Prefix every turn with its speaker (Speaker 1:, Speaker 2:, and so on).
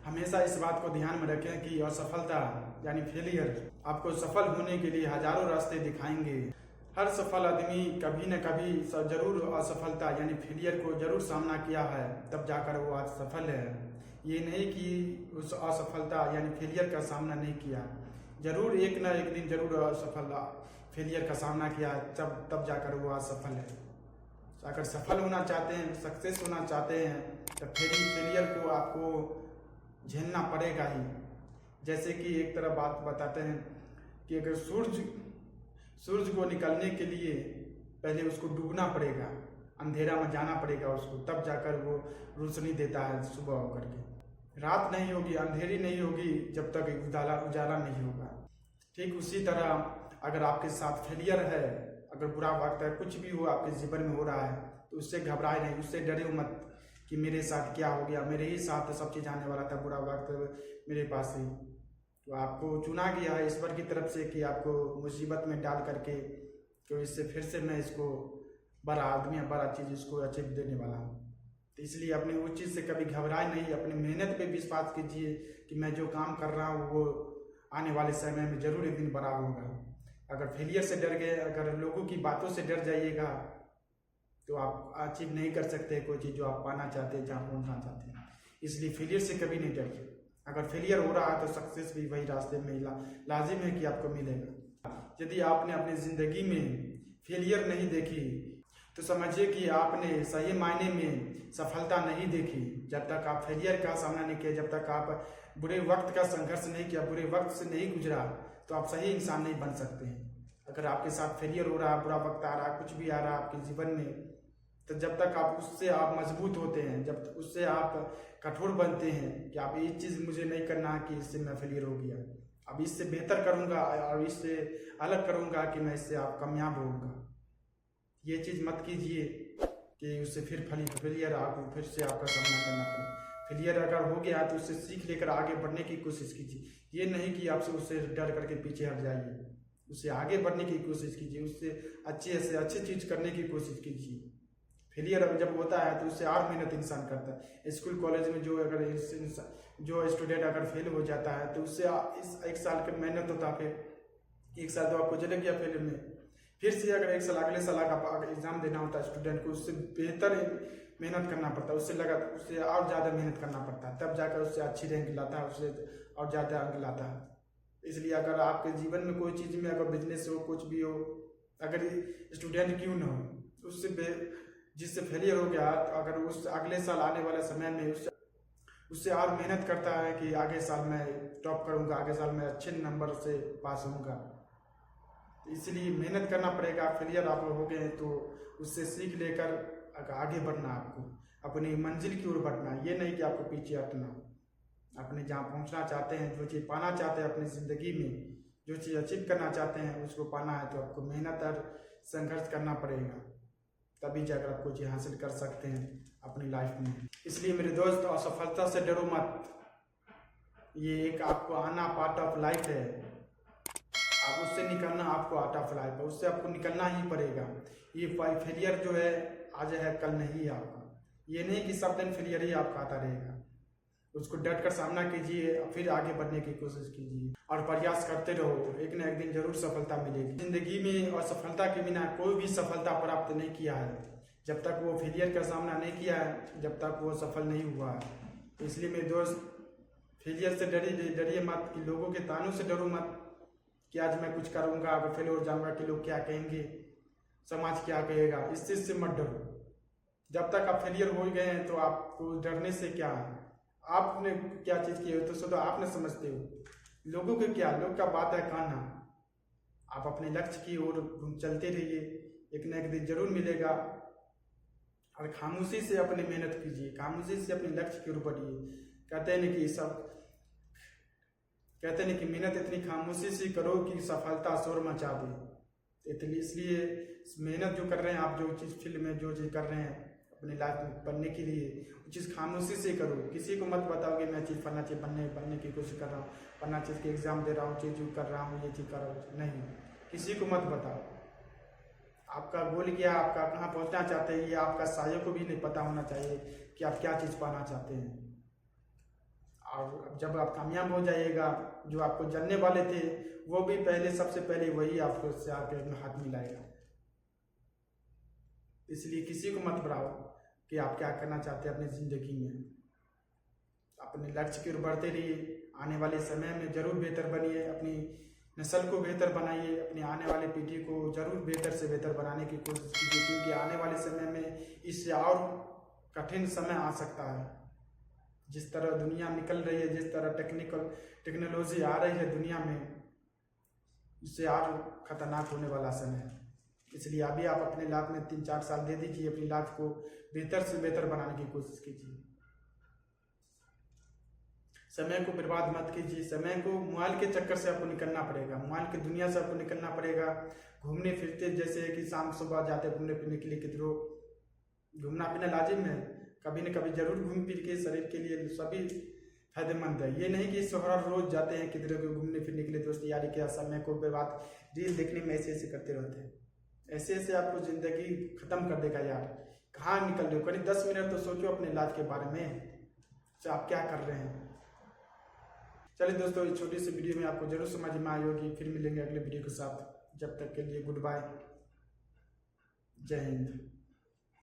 Speaker 1: हमेशा इस बात को ध्यान में रखें कि असफलता यानी फेलियर आपको सफल होने के लिए हजारों रास्ते दिखाएंगे। हर सफल आदमी कभी न कभी जरूर असफलता यानी फेलियर को जरूर सामना किया है, तब जाकर वो आज सफल है। ये नहीं कि उस असफलता यानी फेलियर का सामना नहीं किया, जरूर एक न एक दिन जरूर असफलता फेलियर का सामना किया, तब जाकर वो आज सफल है। अगर सफल होना चाहते हैं, सक्सेस होना चाहते हैं, तो फेलियर को आपको झेलना पड़ेगा ही। जैसे कि एक तरह बात बताते हैं कि अगर सूरज को निकलने के लिए पहले उसको डूबना पड़ेगा, अंधेरा में जाना पड़ेगा उसको, तब जाकर वो रोशनी देता है सुबह होकर के। रात नहीं होगी, अंधेरी नहीं होगी जब तक उजाला नहीं होगा। ठीक उसी तरह अगर आपके साथ फेलियर है, अगर बुरा वक्त है, कुछ भी हो आपके जीवन में हो रहा है, तो उससे घबराए नहीं, उससे डरे मत कि मेरे साथ क्या हो गया, मेरे ही साथ सब चीज़ आने वाला था, बुरा वक्त मेरे पास ही। तो आपको चुना गया है ईश्वर की तरफ से कि आपको मुसीबत में डाल करके, तो इससे फिर से मैं इसको बड़ा आदमी बड़ा चीज़ इसको अचीव देने वाला हूँ। तो इसलिए अपने उस चीज़ से कभी घबराए नहीं, अपनी मेहनत पे विश्वास कीजिए कि मैं जो काम कर रहा हूँ वो आने वाले समय में जरूर एक दिन बड़ा होगा। अगर फेलियर से डर गए, अगर लोगों की बातों से डर जाइएगा, तो आप अचीव नहीं कर सकते कोई चीज़ जो आप पाना चाहते हैं, जहाँ पहुँचना चाहते हैं। इसलिए फेलियर से कभी नहीं डरिए। अगर फेलियर हो रहा है तो सक्सेस भी वही रास्ते में लाजिम है कि आपको मिलेगा। यदि आपने अपनी ज़िंदगी में फेलियर नहीं देखी तो समझिए कि आपने सही मायने में सफलता नहीं देखी। जब तक आप फेलियर का सामना नहीं किया, जब तक आप बुरे वक्त का संघर्ष नहीं किया, बुरे वक्त से नहीं गुजरा, तो आप सही इंसान नहीं बन सकते हैं। अगर आपके साथ फेलियर हो रहा है, बुरा वक्त आ रहा है, कुछ भी आ रहा है आपके जीवन में, तो जब तक आप उससे आप मजबूत होते हैं, जब उससे आप कठोर बनते हैं कि आप ये चीज़ मुझे नहीं करना है कि इससे मैं फेलियर हो गया, अब इससे बेहतर करूँगा और इससे अलग करूँगा कि मैं इससे आप कामयाब होऊंगा। ये चीज़ मत कीजिए कि उससे फिर फेलियर आपको फिर से आपका सामना करना पड़े। फेलियर अगर हो गया तो उससे सीख लेकर आगे बढ़ने की कोशिश कीजिए। ये नहीं कि आपसे उससे डर करके पीछे हट जाइए, उससे आगे बढ़ने की कोशिश कीजिए, उससे अच्छे से अच्छी चीज़ करने की कोशिश कीजिए। फेलियर जब होता है तो उससे और मेहनत इंसान करता है। स्कूल कॉलेज में जो स्टूडेंट अगर फेल हो जाता है तो उससे इस एक साल की मेहनत होता है, फिर एक साल तो आपको चले गया फेल में, फिर से अगर एक साल अगले साल का एग्जाम देना होता है स्टूडेंट को, उससे बेहतर मेहनत करना पड़ता है, उससे और ज़्यादा मेहनत करना पड़ता है, तब जाकर उससे अच्छी रैंक लाता है, उससे और ज़्यादा अंक लाता है। इसलिए अगर आपके जीवन में कोई चीज़ में अगर बिजनेस हो, कुछ भी हो, अगर स्टूडेंट क्यों ना हो, जिससे फेलियर हो गया, अगर उस अगले साल आने वाले समय में उससे और मेहनत करता है कि आगे साल मैं टॉप करूंगा, आगे साल मैं अच्छे नंबर से पास होऊंगा। इसलिए मेहनत करना पड़ेगा। फेलियर आप हो गए तो उससे सीख लेकर आगे बढ़ना, आपको अपनी मंजिल की ओर बढ़ना, ये नहीं कि आपको पीछे हटना। अपने जहाँ पहुँचना चाहते हैं, जो चीज़ पाना चाहते हैं अपनी ज़िंदगी में, जो चीज़ अचीव करना चाहते हैं, उसको पाना है तो आपको मेहनत और संघर्ष करना पड़ेगा, तभी जाकर आप कुछ हासिल कर सकते हैं अपनी लाइफ में। इसलिए मेरे दोस्त, असफलता से डरो मत, ये एक आपको आना पार्ट ऑफ लाइफ है। आप उससे निकलना आपको आर्ट ऑफ लाइफ है, उससे आपको निकलना ही पड़ेगा। ये फेलियर जो है आज है कल नहीं है आपका, ये नहीं कि सब दिन फेलियर ही आपका आता रहेगा। उसको डट कर सामना कीजिए, फिर आगे बढ़ने की कोशिश कीजिए और प्रयास करते रहो, एक न एक दिन जरूर सफलता मिलेगी जिंदगी में। और सफलता के बिना कोई भी सफलता प्राप्त नहीं किया है, जब तक वो फेलियर का सामना नहीं किया है, जब तक वो सफल नहीं हुआ है। इसलिए मेरे दोस्त, फेलियर से डरिए मत, कि लोगों के तानों से डरो मत कि आज मैं कुछ करूँगा अगर फेल हो जाऊँगा कि लोग क्या कहेंगे, समाज क्या कहेगा, इस चीज़ से मत डरो। जब तक आप फेलियर हो गए हैं तो आपको डरने से क्या है, आपने क्या चीज़ की हो तो आपने समझते हो, लोगों के क्या, लोग का बात है कहना। आप अपने लक्ष्य की ओर चलते रहिए, एक न एक दिन जरूर मिलेगा। और खामोशी से अपनी मेहनत कीजिए, खामोशी से अपने लक्ष्य की ओर बढ़िए। कहते हैं कि मेहनत इतनी खामोशी से करो कि सफलता शोर मचा दे। इसलिए मेहनत जो कर रहे हैं आप, जो चीज़ फील्ड में जो चीज़ कर रहे हैं अपनी लाइफ में बनने के लिए, वो चीज़ खामोशी से करो। किसी को मत बताओ कि मैं चीज़ फलना चीज़ बनने की कोशिश कर रहा हूँ, फलना चीज़ की एग्जाम दे रहा हूँ, चीज़ कर रहा हूँ, ये चीज़ कर रहा हूँ, नहीं, किसी को मत बताओ। आपका गोल क्या, आपका कहाँ पहुँचना चाहते हैं, ये आपका सायों को भी नहीं पता होना चाहिए कि आप क्या चीज़ पाना चाहते हैं। और जब आप कामयाब हो जाइएगा, जो आपको जानने वाले थे वो भी सबसे पहले वही आपको से आके हाथ मिलाएगा। इसलिए किसी को मत बढ़ाओ कि आप क्या करना चाहते हैं अपनी ज़िंदगी में। अपने लक्ष्य की ओर बढ़ते रहिए। आने वाले समय में जरूर बेहतर बनिए, अपनी नस्ल को बेहतर बनाइए, अपनी आने वाली पीढ़ी को जरूर बेहतर से बेहतर बनाने की कोशिश कीजिए, क्योंकि आने वाले समय में इससे और कठिन समय आ सकता है। जिस तरह दुनिया निकल रही है, जिस तरह टेक्नोलॉजी आ रही है दुनिया में, इससे और खतरनाक होने वाला समय है। इसलिए अभी आप अपने लाइफ में 3-4 साल दे दीजिए, अपनी लाइफ को बेहतर से बेहतर बनाने की कोशिश कीजिए। समय को बर्बाद मत कीजिए। समय को मोबाइल के चक्कर से आपको निकलना पड़ेगा, मोबाइल की दुनिया से आपको निकलना पड़ेगा। घूमने फिरते, जैसे कि शाम सुबह जाते घूमने फिरने के लिए, किधरों घूमना फिरना लाजिम है, कभी न कभी जरूर घूम फिर के शरीर के लिए सभी फायदेमंद है। ये नहीं कि हर रोज जाते हैं किधर को घूमने फिरने के लिए दोस्त यारी के, समय को बर्बाद रील देखने में ऐसे करते रहते हैं। ऐसे आपको जिंदगी खत्म कर देगा यार। कहाँ निकल रहे हो? करीब 10 मिनट तो सोचो अपने लाइफ के बारे में, आप क्या कर रहे हैं। चलिए दोस्तों, इस छोटी सी वीडियो में आपको जरूर समझ में आई होगी। फिर मिलेंगे अगले वीडियो के साथ। जब तक के लिए गुड बाय, जय हिंद।